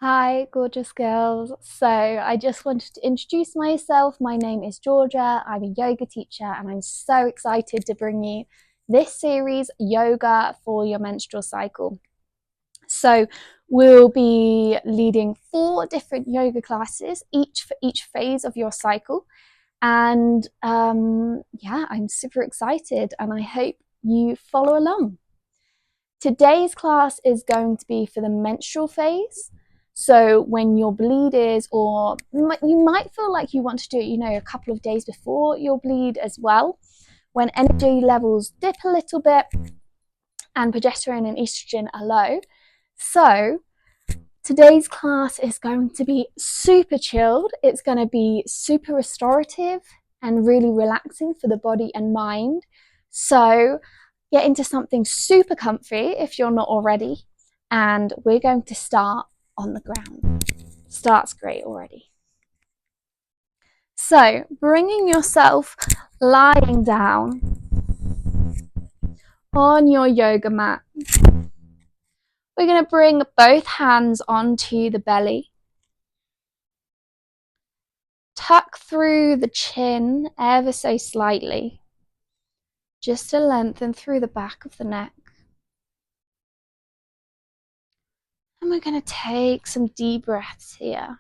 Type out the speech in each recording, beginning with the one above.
Hi, gorgeous girls. So, I just wanted to introduce myself. My name is Georgia. I'm a yoga teacher, and I'm so excited to bring you this series, Yoga for Your Menstrual Cycle. So, we'll be leading 4 different yoga classes, each for each phase of your cycle. And yeah, I'm super excited, and I hope you follow along. Today's class is going to be for the menstrual phase. So when your bleed is, or you might feel like you want to do it, a couple of days before your bleed as well, when energy levels dip a little bit and progesterone and estrogen are low. So today's class is going to be super chilled. It's going to be super restorative and really relaxing for the body and mind. So get into something super comfy if you're not already, and we're going to start on the ground. Starts great already. So, bringing yourself lying down on your yoga mat. We're going to bring both hands onto the belly. Tuck through the chin ever so slightly, just to lengthen through the back of the neck. And we're going to take some deep breaths here.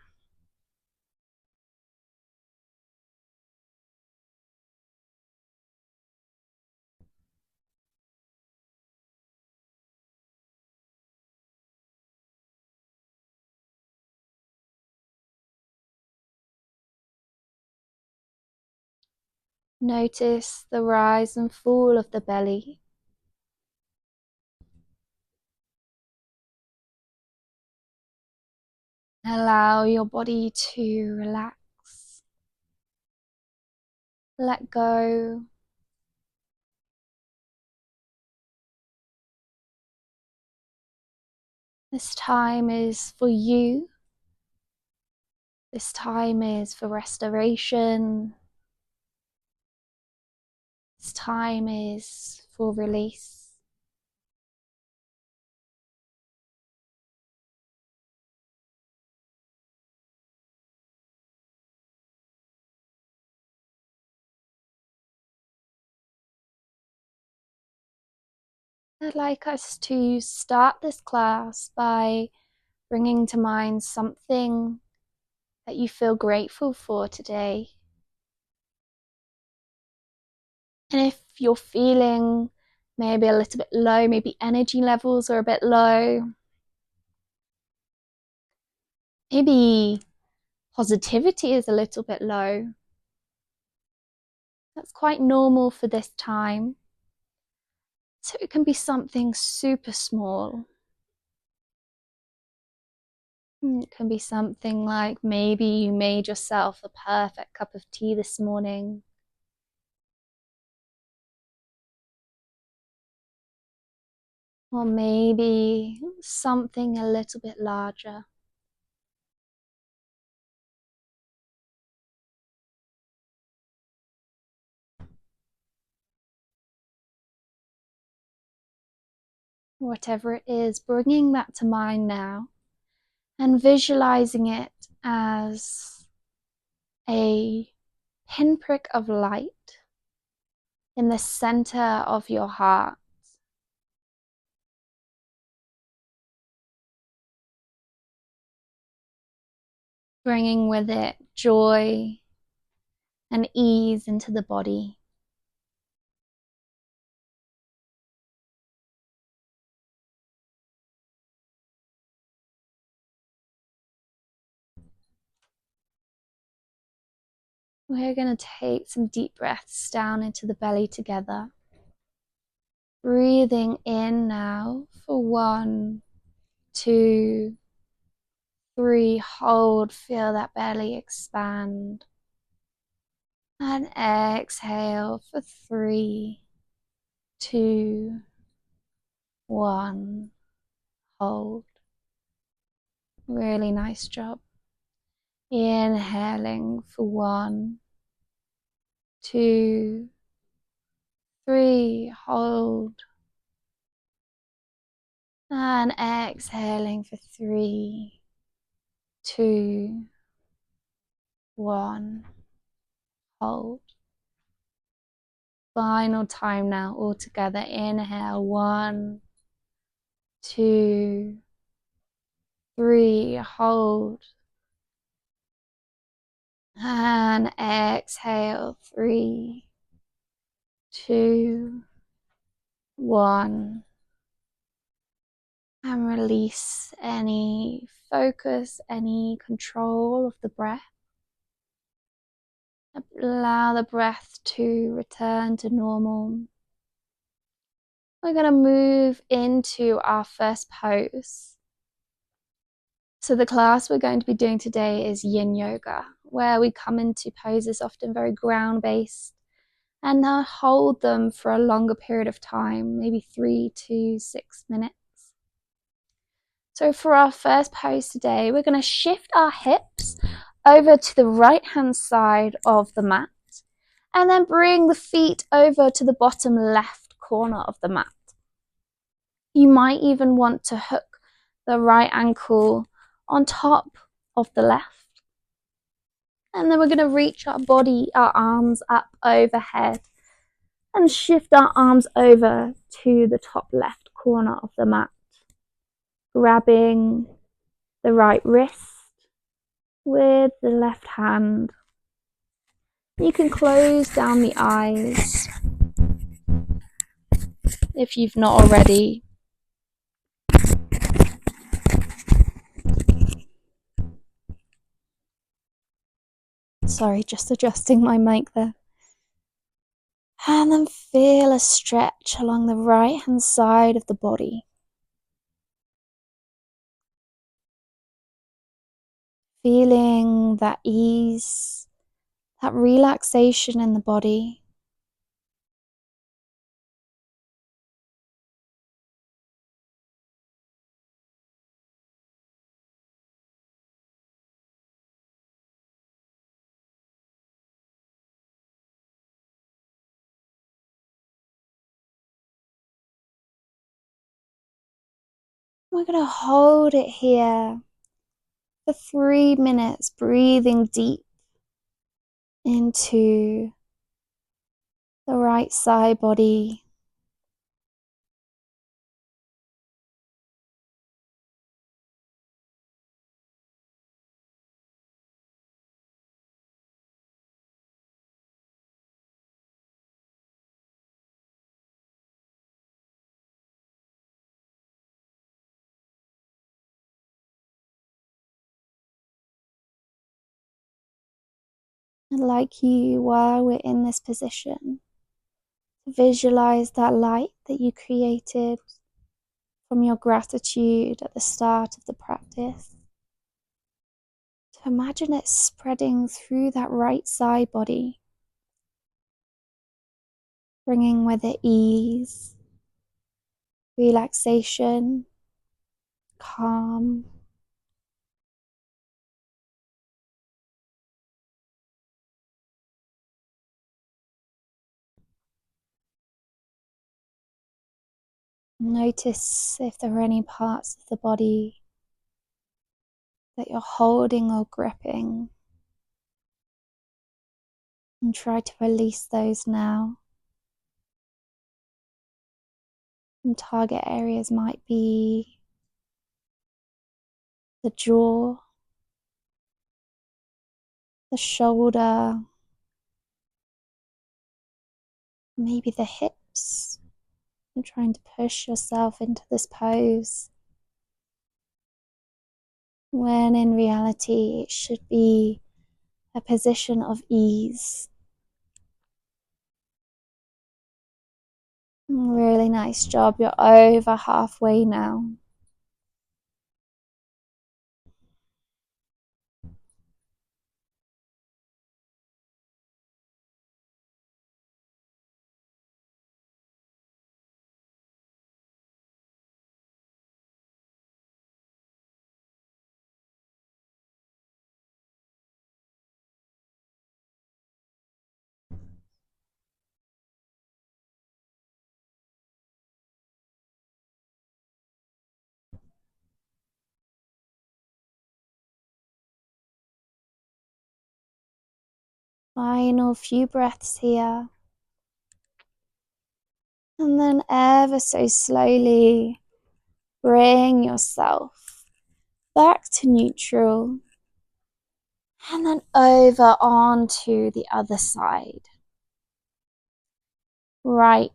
Notice the rise and fall of the belly. Allow your body to relax. Let go. This time is for you. This time is for restoration. This time is for release. I'd like us to start this class by bringing to mind something that you feel grateful for today. And if you're feeling maybe a little bit low, maybe energy levels are a bit low, maybe positivity is a little bit low, that's quite normal for this time. So it can be something super small. It can be something like maybe you made yourself a perfect cup of tea this morning. Or maybe something a little bit larger. Whatever it is, bringing that to mind now and visualizing it as a pinprick of light in the center of your heart. Bringing with it joy and ease into the body. We're going to take some deep breaths down into the belly together. Breathing in now for 1, 2, 3. Hold, feel that belly expand. And exhale for 3, 2, 1. Hold. Really nice job. Inhaling for 1, 2, 3. Hold. And exhaling for 3, 2, 1. Hold. Final time now, all together. Inhale, 1, 2, 3. Hold. And exhale, 3, 2, 1. And release any focus, any control of the breath. Allow the breath to return to normal. We're going to move into our first pose. So the class we're going to be doing today is yin yoga, where we come into poses often very ground-based and now hold them for a longer period of time, maybe 3 to 6 minutes. So for our first pose today, we're going to shift our hips over to the right-hand side of the mat and then bring the feet over to the bottom left corner of the mat. You might even want to hook the right ankle on top of the left. And then we're going to reach our arms up overhead and shift our arms over to the top left corner of the mat, grabbing the right wrist with the left hand. You can close down the eyes if you've not already. Sorry, just adjusting my mic there. And then feel a stretch along the right hand side of the body. Feeling that ease, that relaxation in the body. We're going to hold it here for 3 minutes, breathing deep into the right side body. I'd like you, while we're in this position, to visualize that light that you created from your gratitude at the start of the practice. To imagine it spreading through that right side body, bringing with it ease, relaxation, calm. Notice if there are any parts of the body that you're holding or gripping, and try to release those now. And target areas might be the jaw, the shoulder, maybe the hips. And trying to push yourself into this pose, when in reality it should be a position of ease. Really nice job. You're over halfway now. Final few breaths here. And then ever so slowly bring yourself back to neutral. And then over onto the other side. Right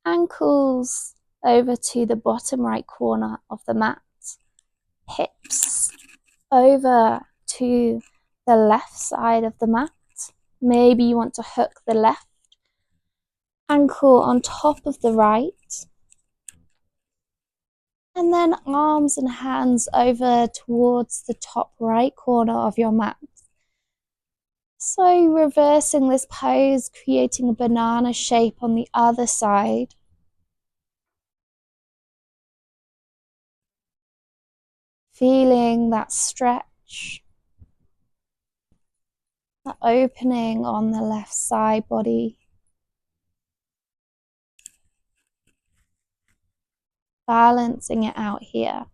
ankles over to the bottom right corner of the mat. Hips over to the left side of the mat. Maybe you want to hook the left ankle on top of the right. And then arms and hands over towards the top right corner of your mat. So reversing this pose, creating a banana shape on the other side. Feeling that stretch, the opening on the left side body. Balancing it out here.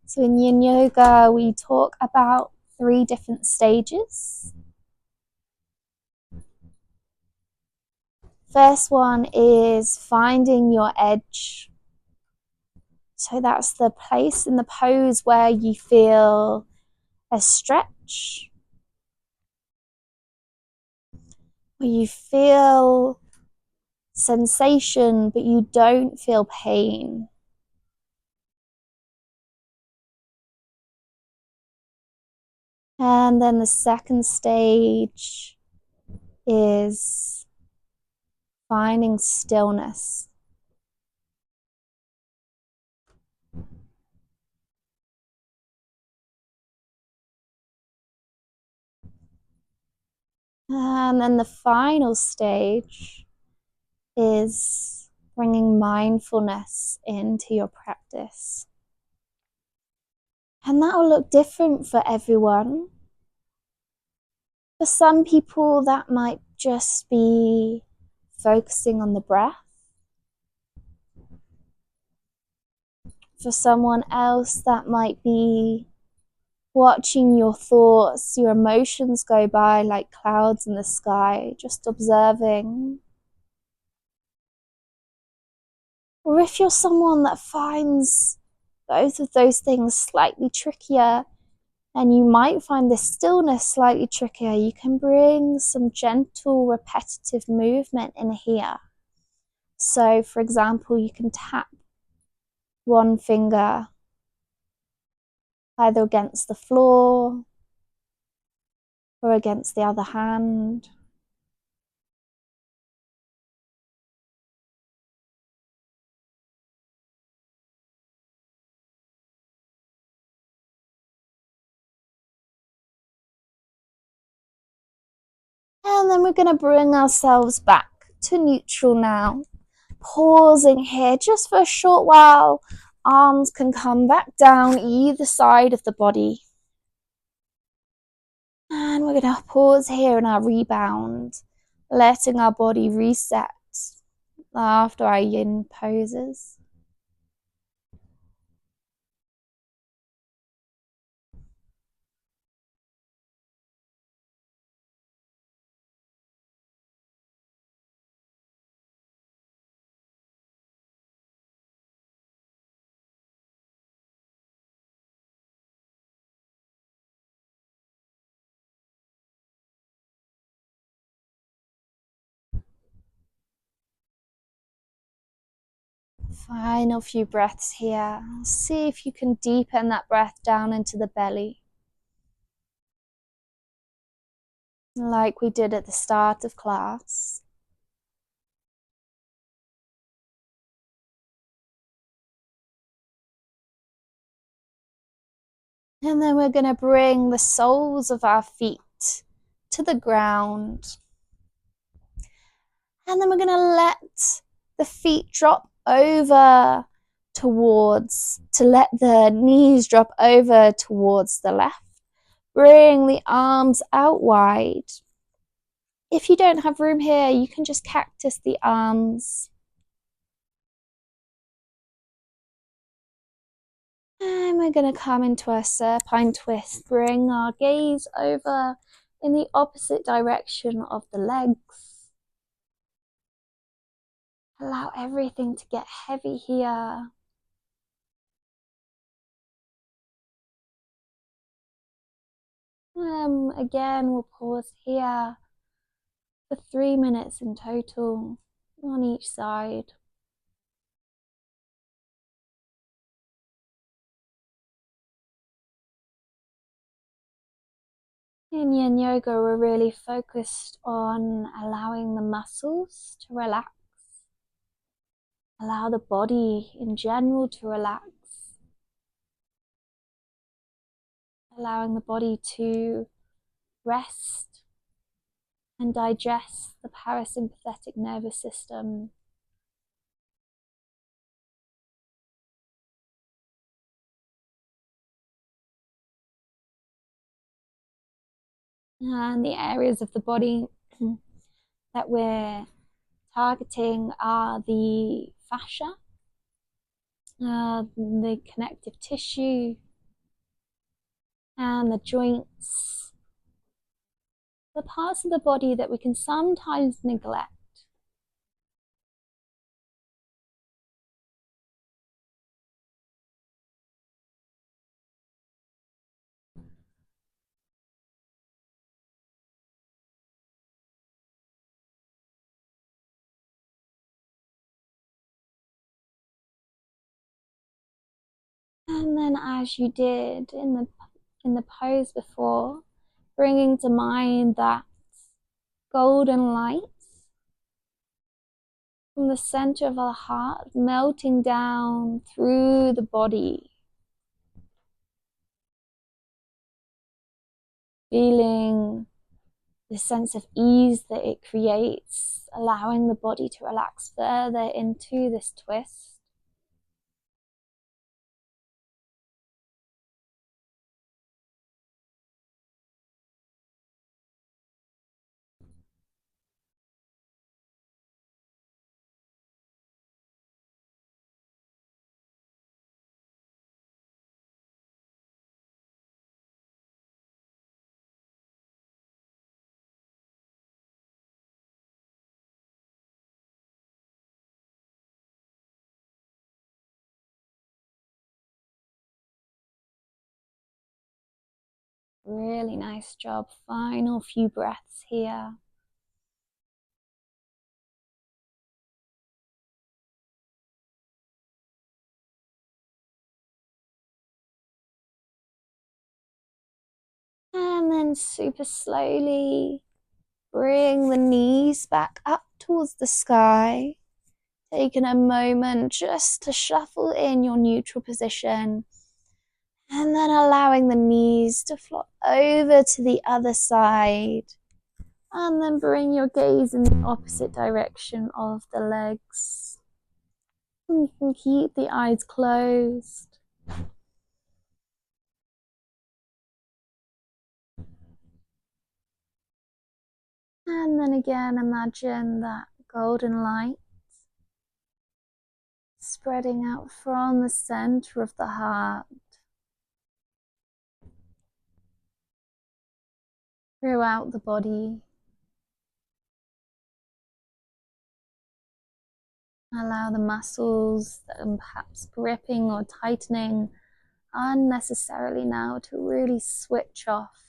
So in Yin Yoga, we talk about 3 different stages. First one is finding your edge. So that's the place in the pose where you feel a stretch, where you feel sensation, but you don't feel pain. And then the second stage is finding stillness. And then the final stage is bringing mindfulness into your practice. And that will look different for everyone. For some people, that might just be focusing on the breath. For someone else, that might be watching your thoughts, your emotions go by like clouds in the sky, just observing. Or if you're someone that finds both of those things slightly trickier, and you might find this stillness slightly trickier, you can bring some gentle repetitive movement in here. So for example, you can tap one finger either against the floor or against the other hand. And then we're going to bring ourselves back to neutral now. Pausing here just for a short while. Arms can come back down either side of the body. And we're going to pause here in our rebound, letting our body reset after our yin poses. Final few breaths here. See if you can deepen that breath down into the belly, like we did at the start of class. And then we're going to bring the soles of our feet to the ground. And then we're going to let the feet drop over to let the knees drop over towards the left. Bring the arms out wide. If you don't have room here, you can just cactus the arms. And we're going to come into a supine twist. Bring our gaze over in the opposite direction of the legs. Allow everything to get heavy here. Again, we'll pause here for 3 minutes in total on each side. In Yin Yoga, we're really focused on allowing the muscles to relax. Allow the body in general to relax. Allowing the body to rest and digest the parasympathetic nervous system. And the areas of the body that we're targeting are the fascia, the connective tissue, and the joints, the parts of the body that we can sometimes neglect. And then, as you did in the pose before, bringing to mind that golden light from the center of our heart, melting down through the body. Feeling the sense of ease that it creates, allowing the body to relax further into this twist. Really nice job. Final few breaths here. And then super slowly bring the knees back up towards the sky. Taking a moment just to shuffle in your neutral position. And then allowing the knees to flop over to the other side. And then bring your gaze in the opposite direction of the legs. And you can keep the eyes closed. And then again, imagine that golden light spreading out from the center of the heart throughout the body. Allow the muscles that are perhaps gripping or tightening unnecessarily now to really switch off.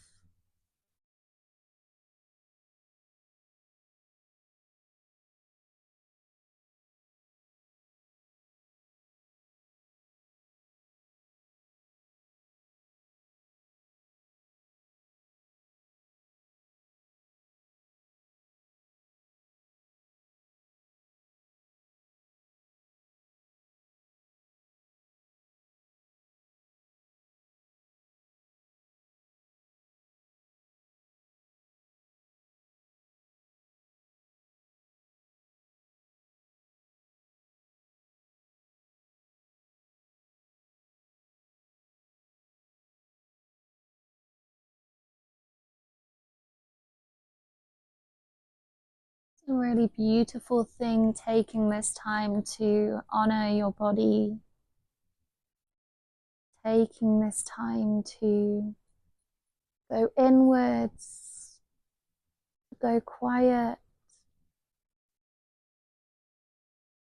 A really beautiful thing, taking this time to honor your body, taking this time to go inwards, go quiet.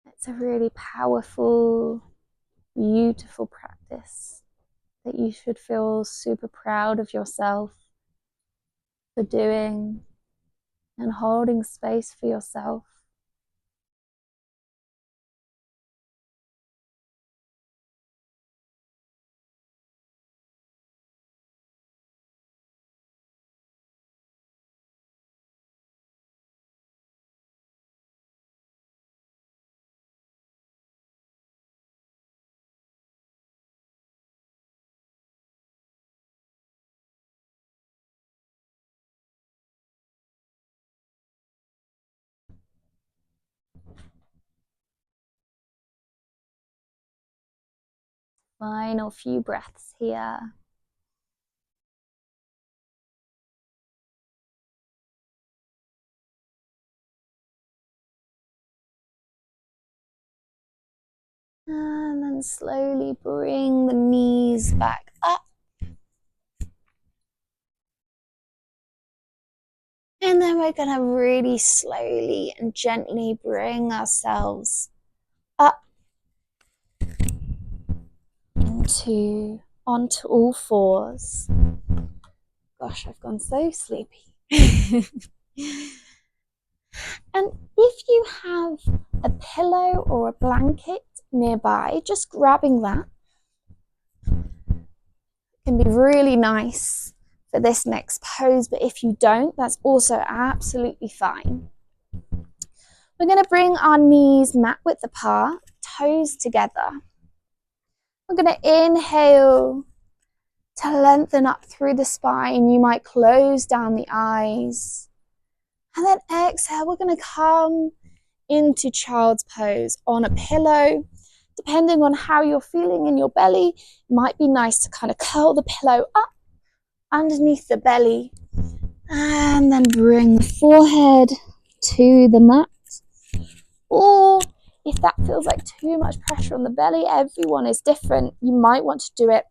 It's a really powerful, beautiful practice that you should feel super proud of yourself for doing and holding space for yourself. Final few breaths here. And then slowly bring the knees back up. And then we're going to really slowly and gently bring ourselves up onto all fours. Gosh, I've gone so sleepy. And if you have a pillow or a blanket nearby, just grabbing that can be really nice for this next pose, but if you don't, that's also absolutely fine. We're going to bring our knees mat width apart, toes together. We're going to inhale to lengthen up through the spine. You might close down the eyes. And then exhale, we're going to come into child's pose on a pillow. Depending on how you're feeling in your belly, it might be nice to kind of curl the pillow up underneath the belly. And then bring the forehead to the mat. Or if that feels like too much pressure on the belly, everyone is different. You might want to do it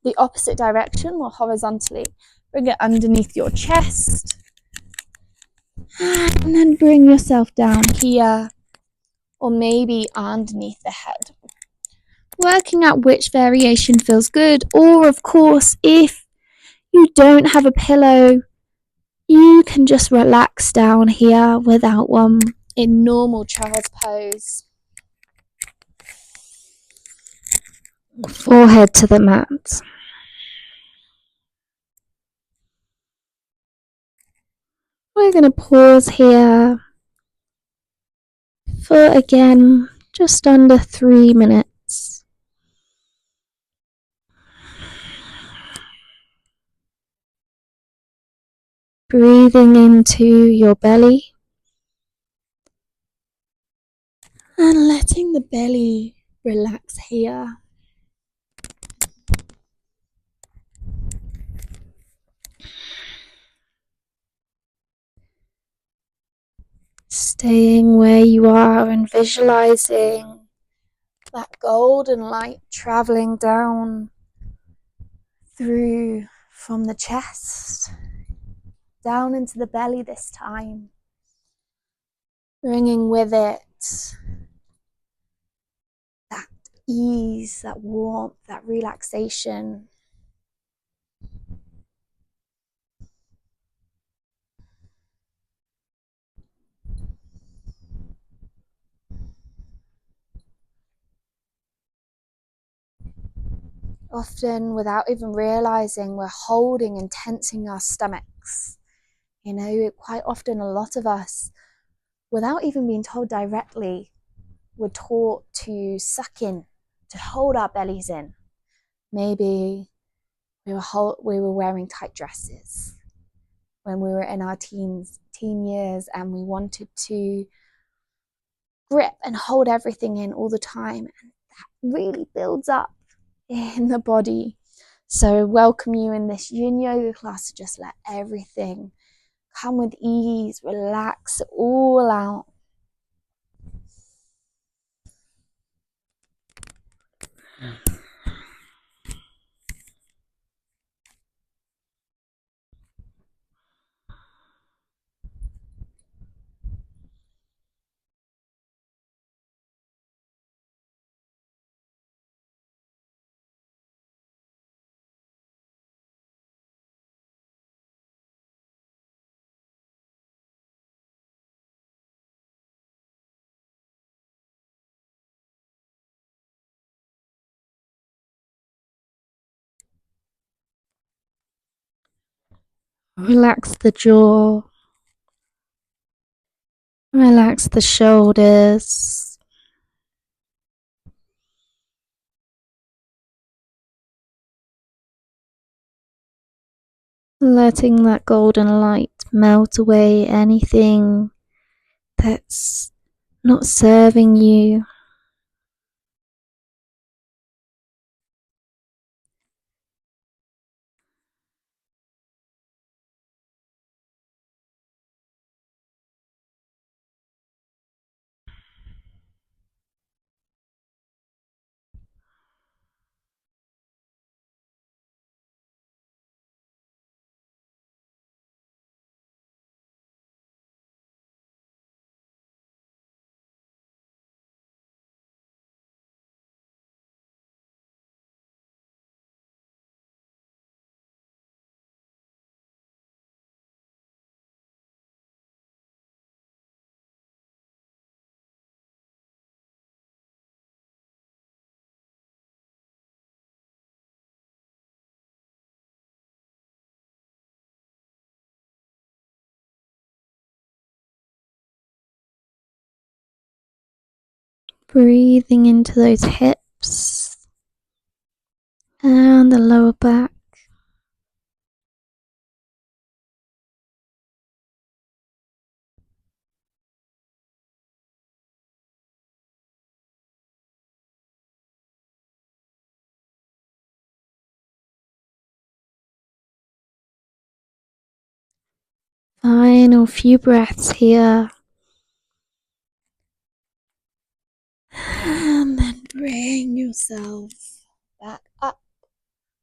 the opposite direction, more horizontally. Bring it underneath your chest. And then bring yourself down here, or maybe underneath the head. Working out which variation feels good, or of course, if you don't have a pillow, you can just relax down here without one in normal child's pose. Forehead to the mat. We're going to pause here for, again, just under 3 minutes. Breathing into your belly and letting the belly relax here. Staying where you are and visualizing that golden light traveling down through from the chest down into the belly this time, bringing with it that ease, that warmth, that relaxation. Often, without even realizing, we're holding and tensing our stomachs. You know, quite often a lot of us, without even being told directly, we're taught to suck in, to hold our bellies in. Maybe we were wearing tight dresses when we were in our teen years, and we wanted to grip and hold everything in all the time, and that really builds up in the body. So welcome you in this yin yoga class to just let everything Come with ease, relax it all out. Relax the jaw. Relax the shoulders. Letting that golden light melt away anything that's not serving you. Breathing into those hips and the lower back. Final few breaths here. And then bring yourself back up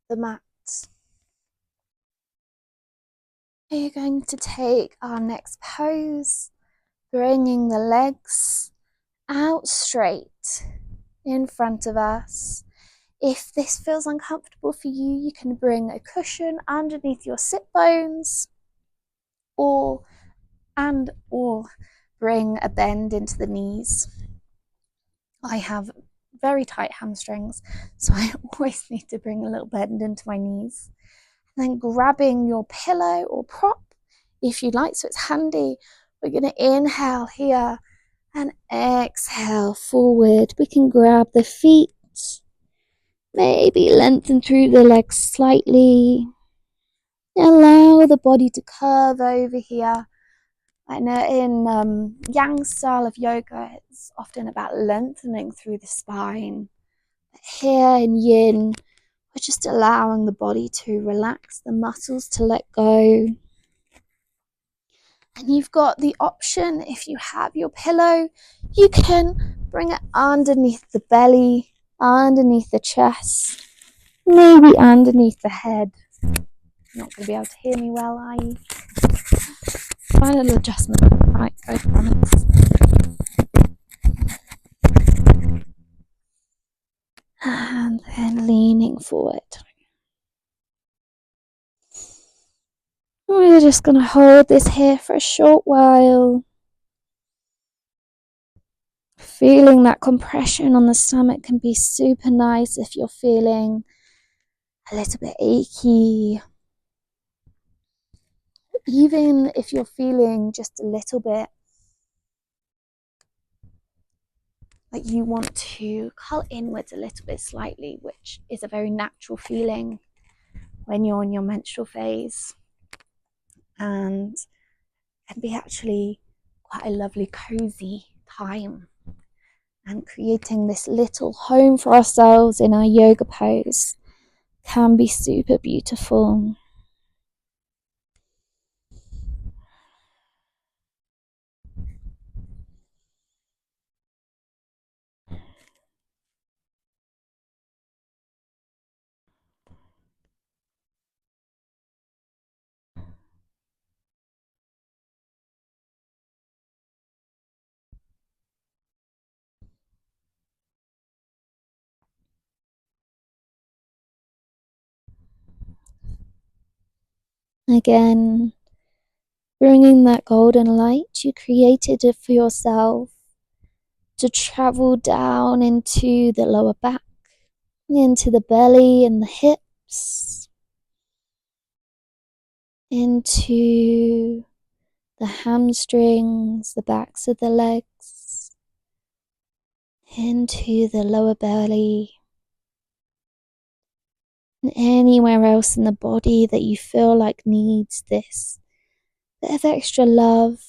the mat. We're going to take our next pose, bringing the legs out straight in front of us. If this feels uncomfortable for you, you can bring a cushion underneath your sit bones or bring a bend into the knees. I have very tight hamstrings, so I always need to bring a little bend into my knees. And then grabbing your pillow or prop if you'd like, so it's handy. We're going to inhale here and exhale forward. We can grab the feet, maybe lengthen through the legs slightly. Allow the body to curve over here. I know in Yang style of yoga, it's often about lengthening through the spine. But here in Yin, we're just allowing the body to relax, the muscles to let go. And you've got the option, if you have your pillow, you can bring it underneath the belly, underneath the chest, maybe underneath the head. You're not going to be able to hear me well, are you? Final adjustment. Right, go promise. And then leaning forward. We're just going to hold this here for a short while. Feeling that compression on the stomach can be super nice if you're feeling a little bit achy. Even if you're feeling just a little bit like you want to curl inwards a little bit slightly, which is a very natural feeling when you're in your menstrual phase, and can be actually quite a lovely cozy time. And creating this little home for ourselves in our yoga pose can be super beautiful. Again, bringing that golden light you created it for yourself to travel down into the lower back, into the belly and the hips, into the hamstrings, the backs of the legs, into the lower belly, and anywhere else in the body that you feel like needs this bit of extra love.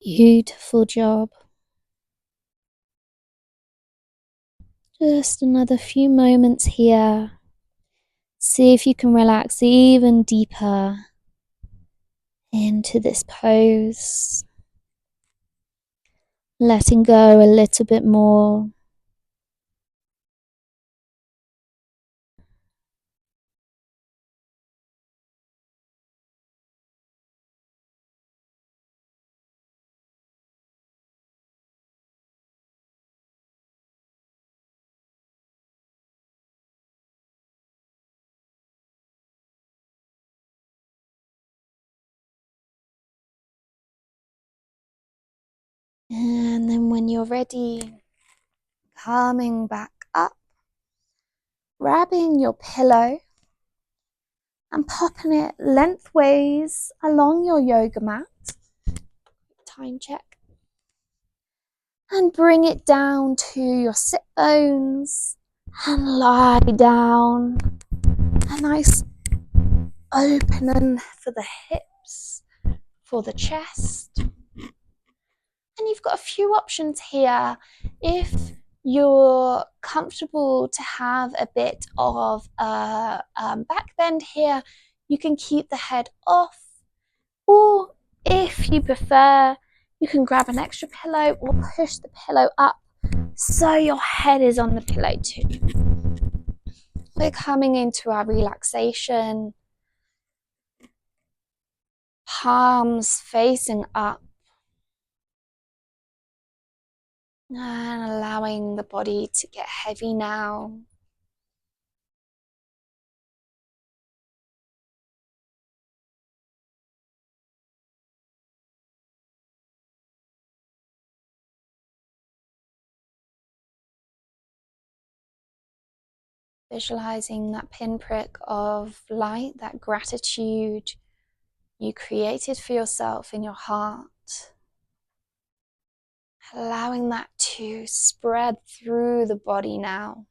Beautiful job. Just another few moments here. See if you can relax even deeper into this pose. Letting go a little bit more. And then when you're ready, coming back up, grabbing your pillow and popping it lengthways along your yoga mat. Time check. And bring it down to your sit bones and lie down. A nice opening for the hips, for the chest. And you've got a few options here. If you're comfortable to have a bit of a back bend here, you can keep the head off. Or if you prefer, you can grab an extra pillow or push the pillow up so your head is on the pillow too. We're coming into our relaxation. Palms facing up. And allowing the body to get heavy now. Visualizing that pinprick of light, that gratitude you created for yourself in your heart. Allowing that to spread through the body now.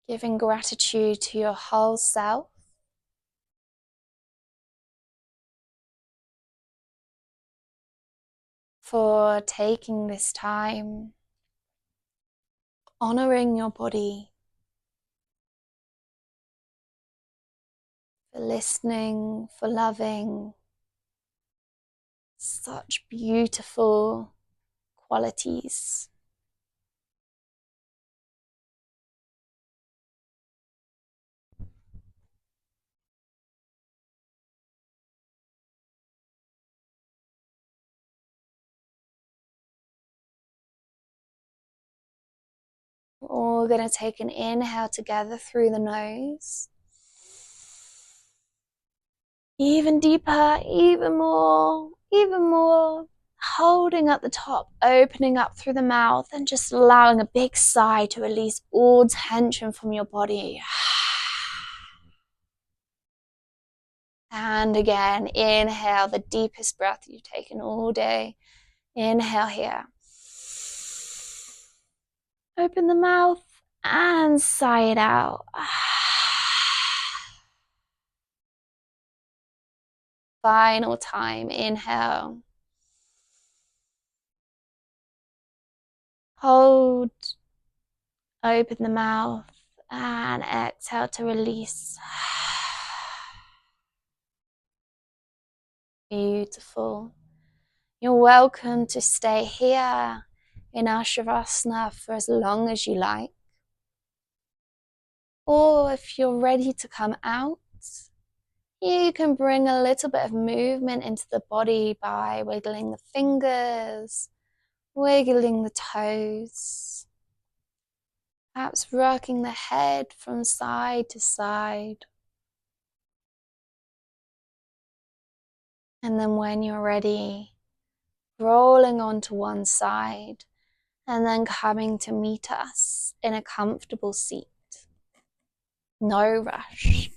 Giving gratitude to your whole self. For taking this time, honoring your body, for listening, for loving. Such beautiful qualities. We're all going to take an inhale together through the nose. Even deeper, even more, even more. Holding at the top, opening up through the mouth and just allowing a big sigh to release all tension from your body. And again, inhale the deepest breath you've taken all day. Inhale here. Open the mouth and sigh it out. Final time, inhale. Hold, open the mouth, and exhale to release. Beautiful. You're welcome to stay here in our Shavasana for as long as you like. Or if you're ready to come out, you can bring a little bit of movement into the body by wiggling the fingers, wiggling the toes, perhaps rocking the head from side to side. And then when you're ready, rolling onto one side and then coming to meet us in a comfortable seat. No rush.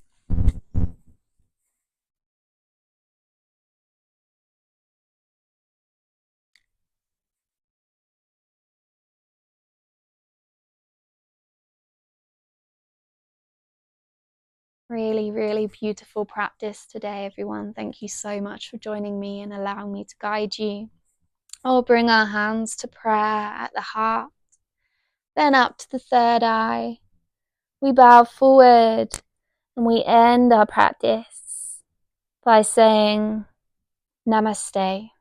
Really, really beautiful practice today, everyone. Thank you so much for joining me and allowing me to guide you. I'll bring our hands to prayer at the heart, then up to the third eye. We bow forward and we end our practice by saying Namaste.